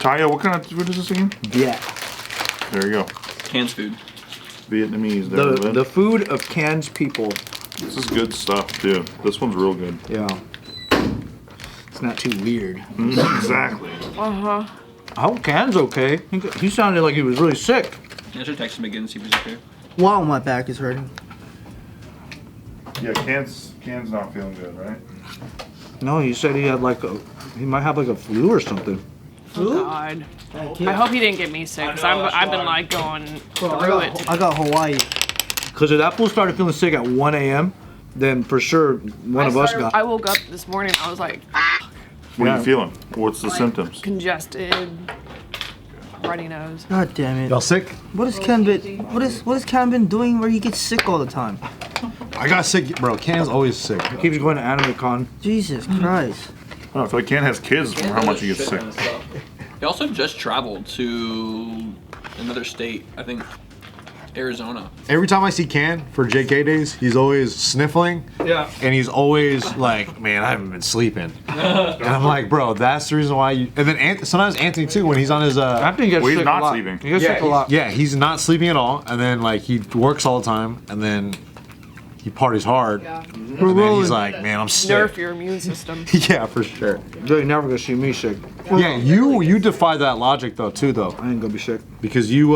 Kaya, what kind of food is this again? Yeah. There you go. Canned food. Vietnamese. The food of Cannes people. This is good stuff, too. This one's real good. Yeah. It's not too weird. Exactly. Uh-huh. I hope Cannes okay. He sounded like he was really sick. I should text him again and see if he's okay. Wow, my back is hurting. Yeah, Can's not feeling good, right? No, he said he had he might have like a flu or something. Oh, God. I hope he didn't get me sick, because I've been like going through it. I got Hawaii. Because if that fool started feeling sick at 1 a.m., then for sure one of us got. I woke up this morning, I was like, What are you feeling? What's the symptoms? congested, runny nose. God damn it. Y'all sick? What has Ken been doing where he gets sick all the time? I got sick, bro. Can's always sick. He keeps going to Anime Con. Jesus Christ. I don't know, I feel like Can has kids from how much he gets sick. He also just traveled to another state, I think Arizona. Every time I see Can for JK days, he's always sniffling. Yeah. And he's always like, man, I haven't been sleeping. And I'm like, bro, that's the reason why you. And then sometimes Anthony too, when he's on his. Anthony gets Well, he's sick not a lot. sleeping. He gets sick a lot. Yeah, he's not sleeping at all. And then like he works all the time. And then he parties hard. Yeah. And then he's like, man, I'm sick. Nerf your immune system. Yeah, for sure. You're never gonna see me sick. Yeah, you defy that logic though too though, I ain't gonna be sick. because you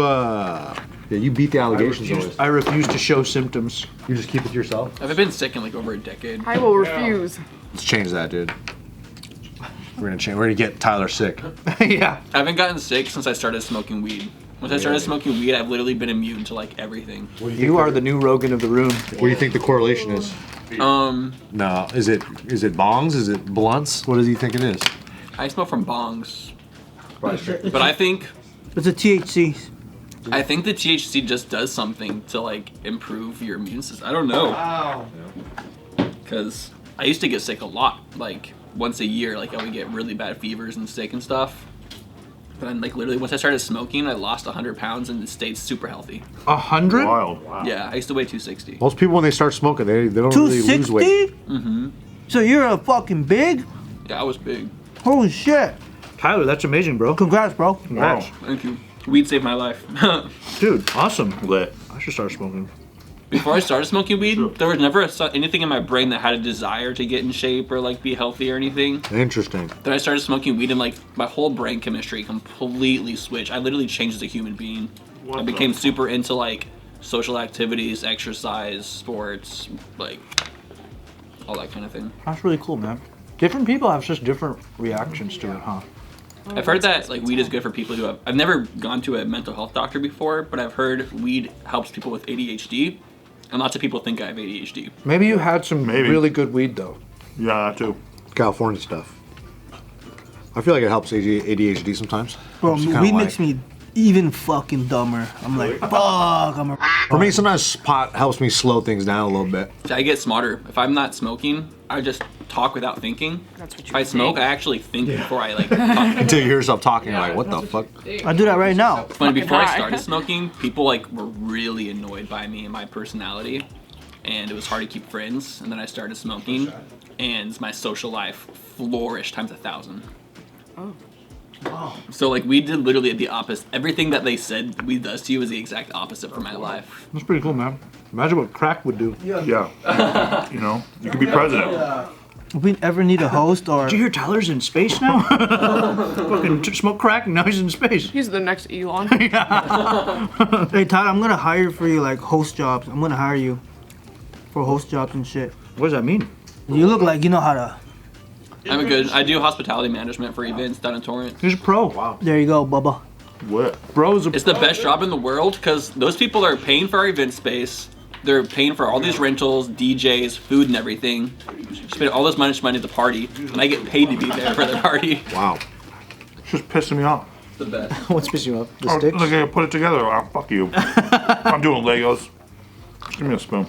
you beat the allegations always. I refuse to show symptoms. You just keep it to yourself. I've been sick in like over a decade. I will refuse. Let's change that, dude. We're gonna get Tyler sick. Yeah. I haven't gotten sick since I started smoking weed. Once I started smoking weed, I've literally been immune to like everything. You are the new Rogan of the room. What do you think the correlation is? No, is it bongs? Is it blunts? What does he think it is? I smoke from bongs. But I think It's a THC. the THC just does something to like improve your immune system. I don't know. Wow. Because I used to get sick a lot, like once a year. Like I would get really bad fevers and sick and stuff. But then like literally once I started smoking, I lost 100 pounds and stayed super healthy. 100? Wild. Wow. Yeah, I used to weigh 260. Most people when they start smoking, they don't really lose weight. 260? Mm-hmm. So you're a fucking big? Yeah, I was big. Holy shit. Tyler, that's amazing, bro. Congrats, bro. Congrats. Thank you. Weed saved my life. Dude, awesome. Lit. I should start smoking. Before I started smoking weed, there was never anything in my brain that had a desire to get in shape or like be healthy or anything. Interesting. Then I started smoking weed and like my whole brain chemistry completely switched. I literally changed as a human being. I became super into like social activities, exercise, sports, like all that kind of thing. That's really cool, man. Different people have just different reactions to it, huh? I've heard that like weed is good for people who have. I've never gone to a mental health doctor before, but I've heard weed helps people with ADHD, and lots of people think I have ADHD. Maybe you had some really good weed, though. Yeah, that too. California stuff. I feel like it helps ADHD sometimes. Bro, Just kinda weed like- makes me even fucking dumber. I'm like, fuck, I'm a... For me, sometimes pot helps me slow things down a little bit. I get smarter. If I'm not smoking, I just talk without thinking. That's what you If I smoke, think. I actually think before I like talk. Until you hear yourself talking, you're like, what the fuck? I do that right now. When before I high. started smoking, people like were really annoyed by me and my personality, and it was hard to keep friends. And then I started smoking, and my social life flourished times 1,000. Oh. So like we did literally the opposite. Everything that they said weed does to you is the exact opposite for my life. That's pretty cool, man. Imagine what crack would do. Yeah. You know, you could be president. If we ever need a host or... Did you hear Tyler's in space now? Fucking smoke crack and now he's in space. He's the next Elon. Hey, Tyler, I'm gonna hire for you, like, host jobs. I'm gonna hire you for host jobs and shit. What does that mean? You look like you know how to... I do hospitality management for events down in Torrance. He's a pro. Wow. There you go, Bubba. What? Bro's a It's the best job in the world because those people are paying for our event space. They're paying for all these rentals, DJs, food, and everything. Spend all this money at the party, and I get paid to be there for the party. Wow. It's just pissing me off. The best. What's pissing you off? The Oh, sticks? look, I put it together. Oh, fuck you. I'm doing Legos. Just give me a spoon.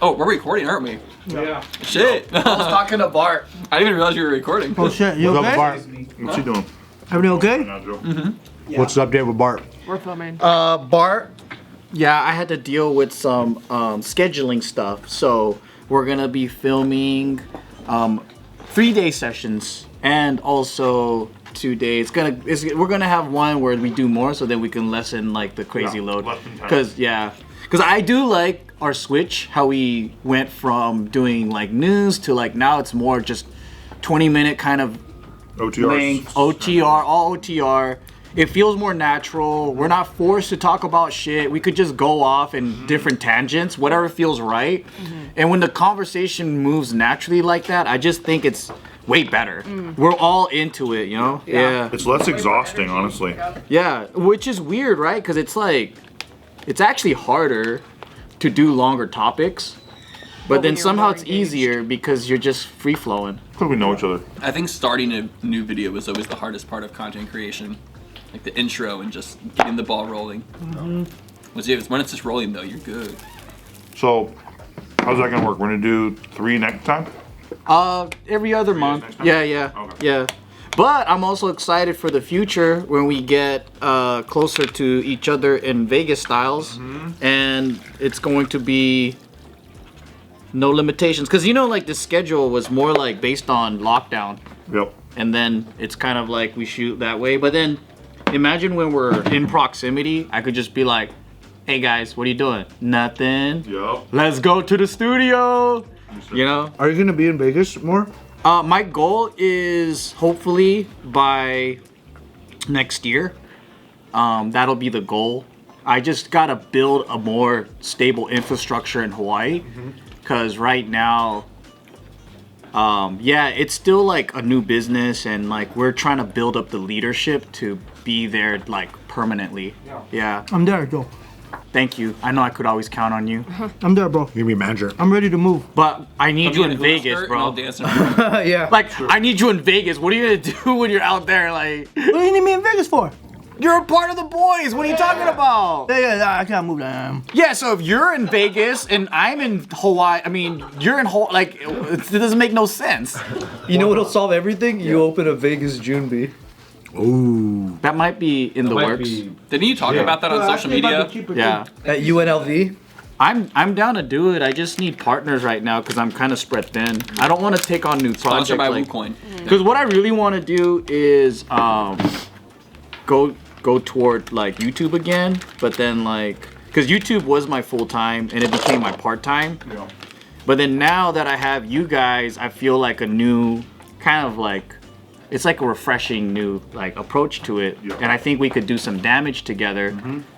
Oh, we're recording, aren't we? Yeah. Shit. I was talking to Bart. I didn't even realize you were recording. Oh shit, you What's up, okay? Bart? What's he doing? Everything okay? What's the update with Bart? We're filming. Bart. Yeah, I had to deal with some scheduling stuff. So we're gonna be filming 3-day sessions and also 2 days. We're gonna have one where we do more, so then we can lessen like the crazy load. Because I do like our switch, how we went from doing like news to like now it's more just 20-minute kind of length, OTR, all OTR. It feels more natural. We're not forced to talk about shit. We could just go off in different tangents, whatever feels right. And when the conversation moves naturally like that, I just think it's way better. We're all into it, you know? Yeah. It's less exhausting, honestly. Yeah, which is weird, right? Because it's like, it's actually harder to do longer topics. But then somehow it's easier because you're just free flowing. Because we know each other. I think starting a new video is always the hardest part of content creation. Like the intro and just getting the ball rolling. When it's just rolling though, you're good. So, how's that gonna work? We're gonna do 3 next time? Every other month. Yeah. But I'm also excited for the future when we get closer to each other in Vegas styles, and it's going to be no limitations. Because you know, like the schedule was more like based on lockdown. Yep. And then it's kind of like we shoot that way. But then imagine when we're in proximity, I could just be like, hey guys, what are you doing? Nothing. Yep. Let's go to the studio. You know? Are you gonna be in Vegas more? My goal is hopefully by next year. That'll be the goal. I just gotta build a more stable infrastructure in Hawaii. Because right now, it's still like a new business, and like we're trying to build up the leadership to be there like permanently. Yeah. I'm there, Joe. Thank you. I know I could always count on you. I'm there, bro. You can be manager. I'm ready to move. But I need you in Vegas, bro. Yeah. Like, I need you in Vegas. What are you gonna do when you're out there? Like, What do you need me in Vegas for? you're a part of the boys. What are you talking about? Yeah, I can't move that. Yeah, so if you're in Vegas and I'm in Hawaii, I mean, you're in Hawaii, like, it doesn't make no sense. You know what'll solve everything? You open a Vegas June bee. Ooh. That might be in the works. Didn't you talk about that on social media? Yeah. At UNLV? I'm down to do it. I just need partners right now because I'm kind of spread thin. I don't want to take on new projects. Sponsored by like, WooCoin. because what I really want to do is go toward like YouTube again, but then like, because YouTube was my full time and it became my part time. Yeah. But then now that I have you guys, I feel like a new kind of like, it's like a refreshing new like approach to it. Yeah. And I think we could do some damage together.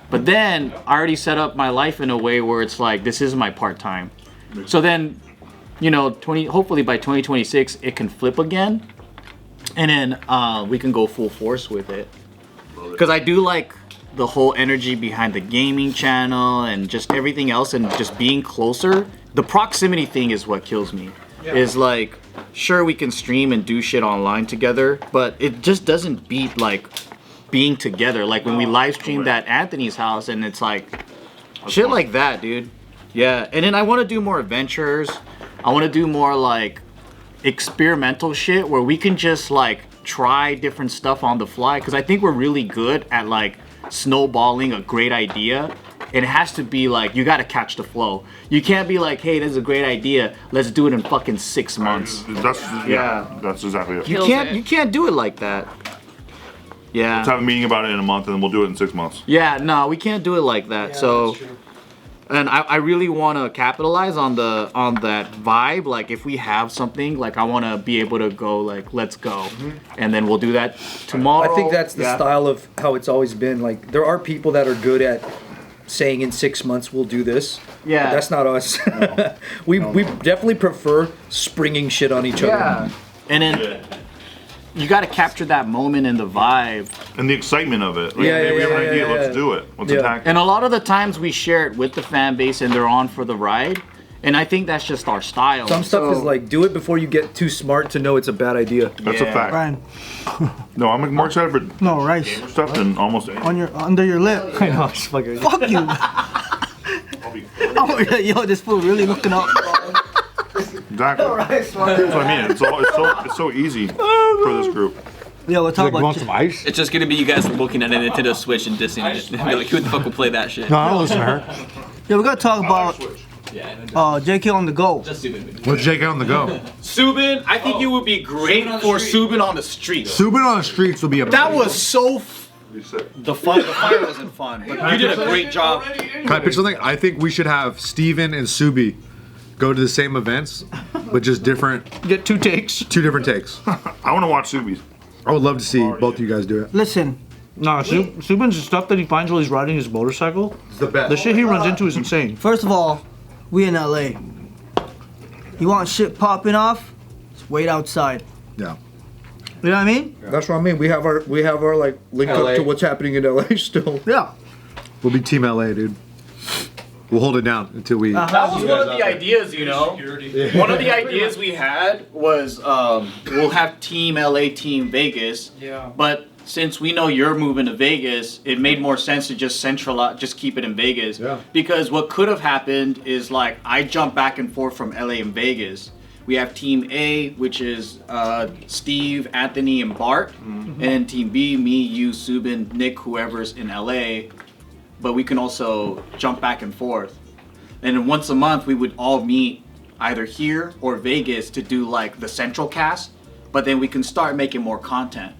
But then I already set up my life in a way where it's like, this is my part time. So then, you know, hopefully by 2026 it can flip again, and then we can go full force with it. Because I do like the whole energy behind the gaming channel and just everything else, and just being closer. The proximity thing is what kills me. Is like, sure, we can stream and do shit online together, but it just doesn't beat like being together. Like when we live streamed at Anthony's house, and it's like shit like that, dude. Yeah, and then I want to do more adventures. I want to do more like experimental shit where we can just like try different stuff on the fly, because I think we're really good at like snowballing a great idea. It has to be like, you gotta catch the flow. You can't be like, hey, this is a great idea, let's do it in fucking 6 months. That's exactly it. You can't do it like that. Yeah. Let's have a meeting about it in a month and then we'll do it in 6 months. Yeah, no, we can't do it like that. So, and I really want to capitalize on that vibe. Like, if we have something, like, I want to be able to go like, let's go, and then we'll do that tomorrow. I think that's the style of how it's always been. Like, there are people that are good at saying in 6 months we'll do this. Yeah. But that's not us. We definitely prefer springing shit on each other. And then you got to capture that moment and the vibe. And the excitement of it. Like, Yeah, hey, we have an idea, yeah. let's do it. Let's Yeah. attack it. And a lot of the times we share it with the fan base and they're on for the ride. And I think that's just our style. Some stuff is like, do it before you get too smart to know it's a bad idea. That's a fact. Ryan, No, I'm more excited for no rice stuff than almost anything. under your lip. I know, it's fucking. Fuck you. I'll be- Oh, yo, this fool really looking up. Exactly. That's what I mean. It's so easy for this group. Yo, we're talking Like, want about. some ice? It's just gonna be you guys looking at a Nintendo Switch and dissing it. And be like, who the fuck will play that shit? No, I don't listen to her. Yeah, we gotta talk about. JK on the go. Just Subin. What's JK on the go? Subin, I think you would be great for Subin on the street. Subin on the streets would be a. That was so. The fire wasn't fun, but you did a great job. Can I pitch something? I think we should have Steven and Subi go to the same events, but just different. Get 2 takes. 2 different takes. I want to watch Subi's. I would love to see both of you guys do it. Listen, Nah, Subin's stuff that he finds while he's riding his motorcycle. It's the best. The shit he runs into is insane. first of all, we in LA. You want shit popping off? Just wait outside. Yeah. You know what I mean? That's what I mean. We have our like link LA. up to what's happening in LA still. Yeah. We'll be Team LA, dude. We'll hold it down until we. That was one of the ideas, you know. One of the ideas we had was we'll have Team LA, Team Vegas. Yeah. But since we know you're moving to Vegas, it made more sense to just just keep it in Vegas. Yeah. Because what could have happened is like I jump back and forth from LA and Vegas. We have Team A, which is Steve, Anthony, and Bart. And then Team B, me, you, Subin, Nick, whoever's in LA. But we can also jump back and forth. And then once a month, we would all meet either here or Vegas to do like the central cast. But then we can start making more content.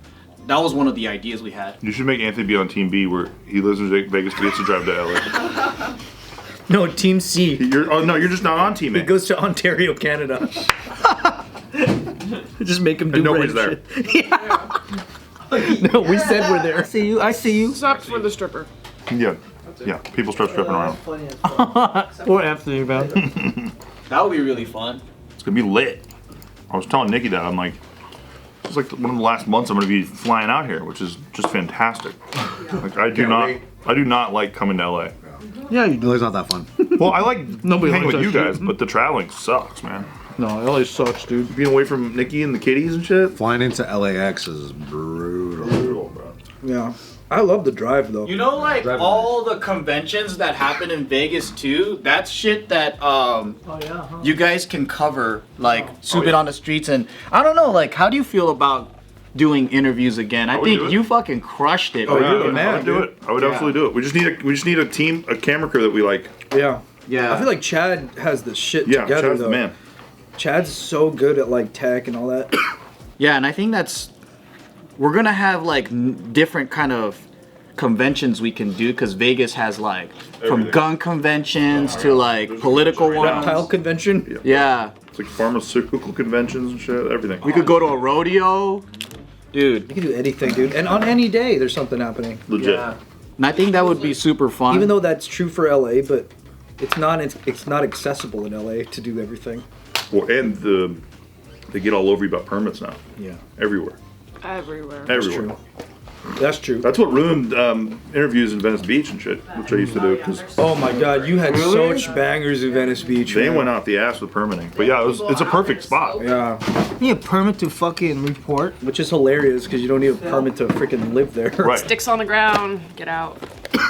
That was one of the ideas we had. You should make Anthony be on Team B, where he lives in Vegas but gets to drive to LA. No, Team C. You're just not on Team A. He goes to Ontario, Canada. Just make him do And nobody's random shit. No, we said we're there. I see you. I see you. Except for the stripper. Yeah. Yeah. People start stripping around. Poor Anthony, man. That would be really fun. It's gonna be lit. I was telling Nikki that I'm like, it's like one of the last months I'm gonna be flying out here, which is just fantastic. Like I do not like coming to LA. Yeah, you LA's not that fun. Well, I like Nobody hanging likes with you that guys, shit. but the traveling sucks, man. No, LA sucks, dude. Being away from Nikki and the kitties and shit. Flying into LAX is brutal. Brutal, bro. Yeah. I love the drive though. You know, like all the conventions that happen in Vegas too. That's shit that you guys can cover, like Subin on the streets. And I don't know, like, how do you feel about doing interviews again? I would do think it. you fucking crushed it. Oh, man. you're the man, I would do dude. it. I would absolutely do it. We just need a team, a camera crew that we like. Yeah. Yeah. I feel like Chad has the shit Yeah, together Chad's though. the man. Chad's so good at like tech and all that. Yeah, and I think we're gonna have like different kind of conventions we can do because Vegas has like from Everything. gun conventions to like political ones. Tile convention. Yeah, It's like pharmaceutical conventions and shit. Everything. we could go to a rodeo, dude. You can do anything, dude. And on any day, there's something happening. Legit. And I think that would be super fun. Even though that's true for LA, but it's not accessible in LA to do everything. Well, and they get all over you about permits now. Yeah. Everywhere. Everywhere. Everywhere. That's true. That's what ruined interviews in Venice Beach and shit, which I used to do because Oh my god, you had such bangers in Venice Beach. they man. went out the ass with permitting. But yeah, it's a perfect spot. Yeah, You need a permit to fucking report. which is hilarious because you don't need a permit to freaking live there. Right. Sticks on the ground. Get out.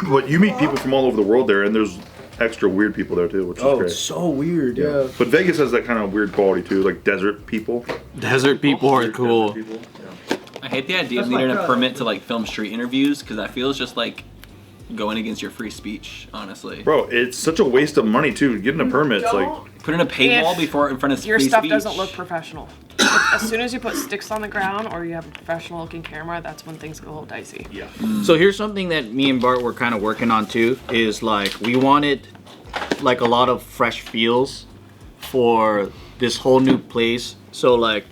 But you meet people from all over the world there, and there's extra weird people there too, which is Oh, great. it's so weird. Yeah. But Vegas has that kind of weird quality too, like desert people. desert people are cool. Desert people. I hate the idea of needing a permit to like film street interviews because that feels just like going against your free speech, honestly. Bro, it's such a waste of money too. Getting a permit, it's like Put in a paywall If before in front of Your free stuff speech. doesn't look professional. As soon as you put sticks on the ground or you have a professional looking camera, that's when things go a little dicey. yeah. So here's something that me and Bart were kind of working on too, is like we wanted like a lot of fresh feels for this whole new place. So like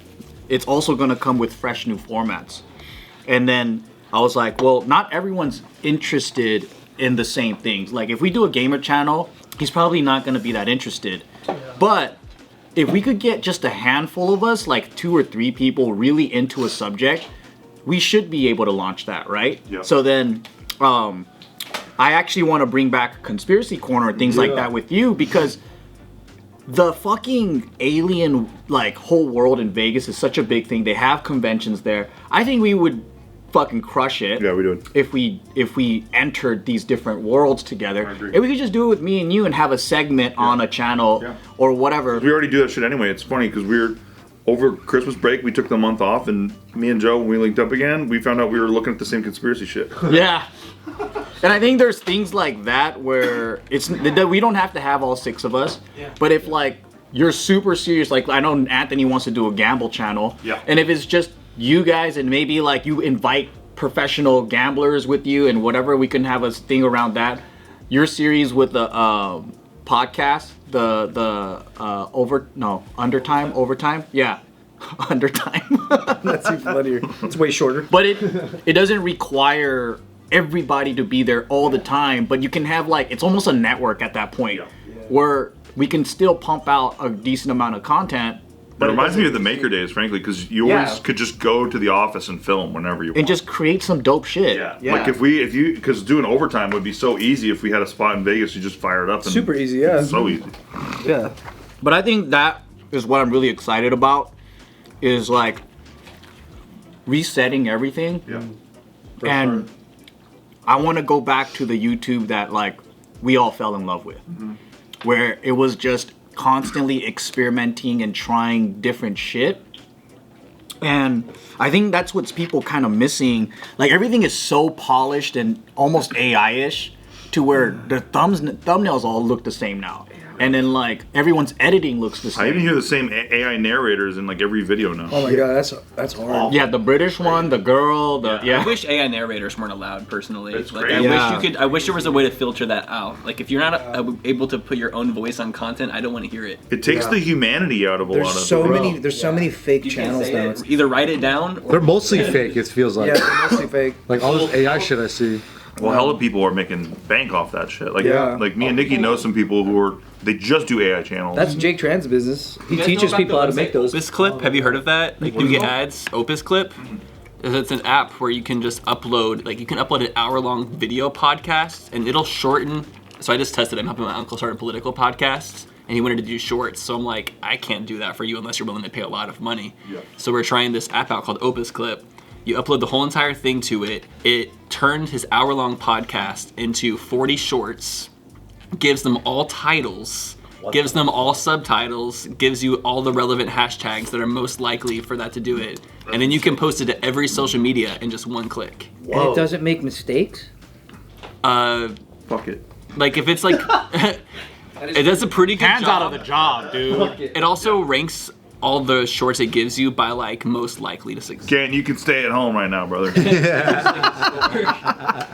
it's also gonna come with fresh new formats. And then I was like, well, not everyone's interested in the same things. Like if we do a gamer channel, he's probably not gonna be that interested. But if we could get just a handful of us, like 2 or 3 people really into a subject, we should be able to launch that, right? Yeah. So then I actually want to bring back Conspiracy Corner and things like that with you because the fucking alien like whole world in Vegas is such a big thing. They have conventions there. I think we would fucking crush it. Yeah, we do. If we entered these different worlds together. I agree. If we could just do it with me and you and have a segment on a channel Yeah. or whatever. We already do that shit anyway. It's funny because we're over Christmas break. We took the month off, and me and Joe, when we linked up again, we found out we were looking at the same conspiracy shit. Yeah. And I think there's things like that where it's that we don't have to have all 6 of us. But if like you're super serious, like I know Anthony wants to do a gamble channel. Yeah. And if it's just you guys and maybe like you invite professional gamblers with you and whatever, we can have a thing around that. Your series with the podcast, overtime. Yeah. Undertime. That's even funnier. It's way shorter. But it doesn't require everybody to be there all the time, but you can have like, it's almost a network at that point where we can still pump out a decent amount of content. It reminds me of the Maker Days, frankly, because you always could just go to the office and film whenever you want. And just create some dope shit. Yeah. Like because doing overtime would be so easy if we had a spot in Vegas, you just fire it up. And super easy, yeah. So easy. Yeah. But I think that is what I'm really excited about, is like resetting everything. Yeah. And I want to go back to the YouTube that like we all fell in love with, where it was just constantly experimenting and trying different shit. And I think that's what's people kind of missing. Like everything is so polished and almost AI-ish to where the thumbnails all look the same now. And then like everyone's editing looks the same. I even hear the same AI narrators in like every video now. Oh my god, that's hard. Yeah, the British one, the girl, I wish AI narrators weren't allowed personally. It's Like crazy. I wish there was a way to filter that out. Like if you're not able to put your own voice on content, I don't want to hear it. It takes the humanity out of a lot of it. There's so many fake You can't channels say now. it. Either write it down or They're mostly fake. It feels like. Yeah, they're mostly fake. Like all this AI shit I see. Well, hella people are making bank off that shit. Like, Yeah. like me and Nikki know some people who they just do AI channels. That's Jake Tran's business. He You guys teaches know about people the how to make those. Opus Clip, have you heard of that? Like, do you get ads? Opus Clip? It's an app where you can just upload, like, you can upload an hour-long video podcast, and it'll shorten. So I just tested it. I'm helping my uncle start a political podcast, and he wanted to do shorts. So I'm like, I can't do that for you unless you're willing to pay a lot of money. Yeah. So we're trying this app out called Opus Clip. You upload the whole entire thing to it. It turned his hour-long podcast into 40 shorts, gives them all titles, gives them all subtitles, gives you all the relevant hashtags that are most likely for that to do it. And then you can post it to every social media in just one click. And it doesn't make mistakes? Fuck it. Like if it's like, it does a pretty good hands job. out of the job, dude. It also ranks all the shorts it gives you by like most likely to succeed. Gan, you can stay at home right now, brother.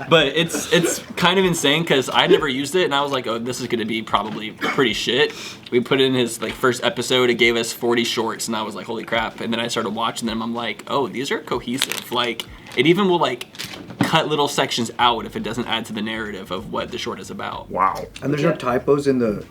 But it's kind of insane because I never used it and I was like, oh, this is gonna be probably pretty shit. We put in his like first episode, it gave us 40 shorts and I was like, holy crap. And then I started watching them, I'm like, oh, these are cohesive. Like it even will like cut little sections out if it doesn't add to the narrative of what the short is about. Wow. And there's no typos in the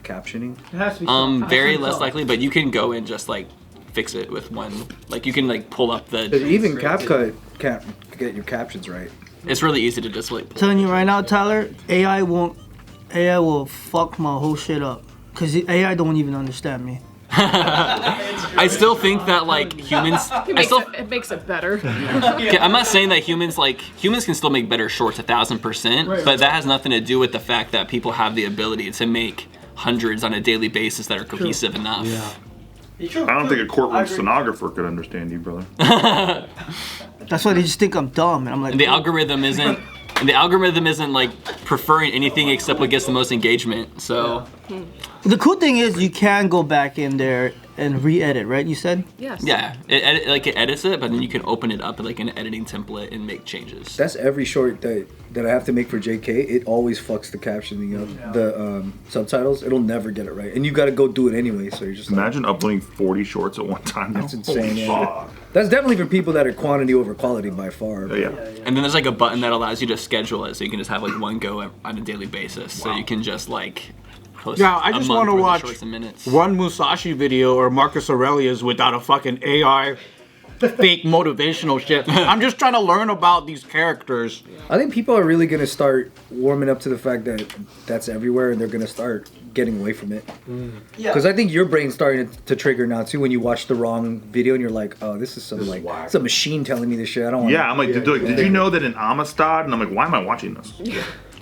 captioning? It has to be some- Very has to be less some. likely, but you can go and just like fix it with one. Like you can like pull up the. Even CapCut can't get your captions right. It's really easy to just like. Pull Telling you right now, Tyler, AI will fuck my whole shit up. Cause AI don't even understand me. I still think that like humans. It makes it better. Okay, I'm not saying that humans can still make better shorts 1,000%, but that has nothing to do with the fact that people have the ability to make hundreds on a daily basis that are cohesive enough. I don't think a courtroom stenographer could understand you, brother. That's why they just think I'm dumb, and I'm like. And the algorithm isn't like preferring anything except what gets the most engagement. So The cool thing is you can go back in there and re-edit, right? You said. Yes. yeah, it edits it, but then you can open it up like an editing template and make changes. That's every short that I have to make for JK. It always fucks the captioning up. The subtitles, it'll never get it right. And you got to go do it anyway, so you're just like, Imagine uploading 40 shorts at one time. that's insane. Holy Yeah. fuck. That's definitely for people that are quantity over quality by far. Yeah. And then there's like a button that allows you to schedule it, so you can just have like one go on a daily basis. So you can just like post. Yeah, I a just month want to worth of watch shorts and minutes. one Musashi video or Marcus Aurelius without a fucking AI fake motivational shit. I'm just trying to learn about these characters. I think people are really gonna start warming up to the fact that that's everywhere, and they're gonna start getting away from it. Because I think your brain's starting to trigger now too when you watch the wrong video and you're like, oh, this is some like it's a machine telling me this shit. I don't want. Yeah, I'm like, did you know that in Amistad? And I'm like, why am I watching this?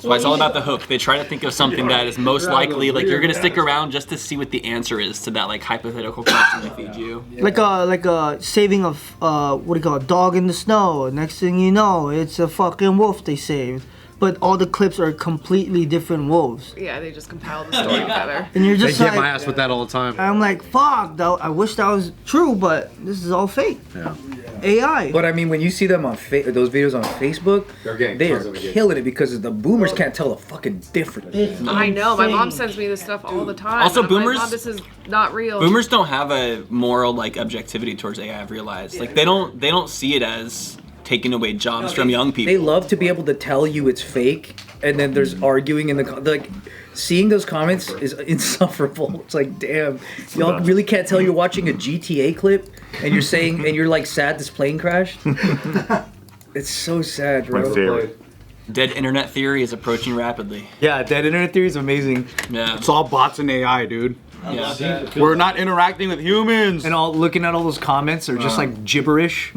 So it's all about the hook. They try to think of something that is most likely, like you're gonna stick around just to see what the answer is to that like hypothetical question they feed you. Like a saving of what do you call it, dog in the snow. Next thing you know, it's a fucking wolf they saved. but all the clips are completely different wolves. Yeah, they just compile the story together. And you're They just get like, my ass with that all the time. I'm like, fuck, I wish that was true, but this is all fake. Yeah. AI. But I mean, when you see them on those videos on Facebook, they are killing it because the boomers can't tell the fucking difference. I know. My mom sends me this stuff all the time. Also, and I'm like, boomers- Mom, this is not real. Boomers don't have a moral like objectivity towards AI. I've realized, like they don't see it as taking away jobs from young people. They love to be able to tell you it's fake, and then there's arguing in the like. Seeing those comments is insufferable. It's like, damn, y'all really can't tell you're watching a GTA clip, and you're saying, and you're like sad this plane crashed. It's so sad, bro. My favorite. Dead internet theory is approaching rapidly. Yeah, that internet theory is amazing. Yeah. It's all bots and AI, dude. Yeah. We're not interacting with humans. And all looking at all those comments are just like gibberish.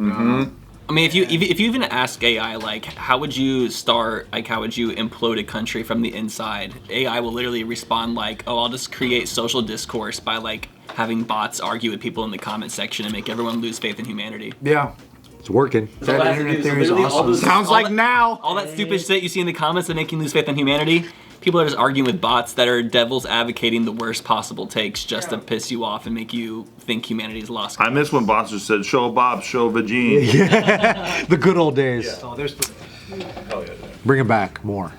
I mean, if you even ask AI, like, how would you start, like, how would you implode a country from the inside? AI will literally respond like, oh, I'll just create social discourse by, like, having bots argue with people in the comment section and make everyone lose faith in humanity. Yeah. It's working. That internet theory is awesome. Sounds like now. All that stupid shit you see in the comments that make you lose faith in humanity, people are just arguing with bots that are devils advocating the worst possible takes just to piss you off and make you think humanity is lost. I miss when bots just said, show a Bob, show a Vagine. The good old days. Oh, there's Bring it back more.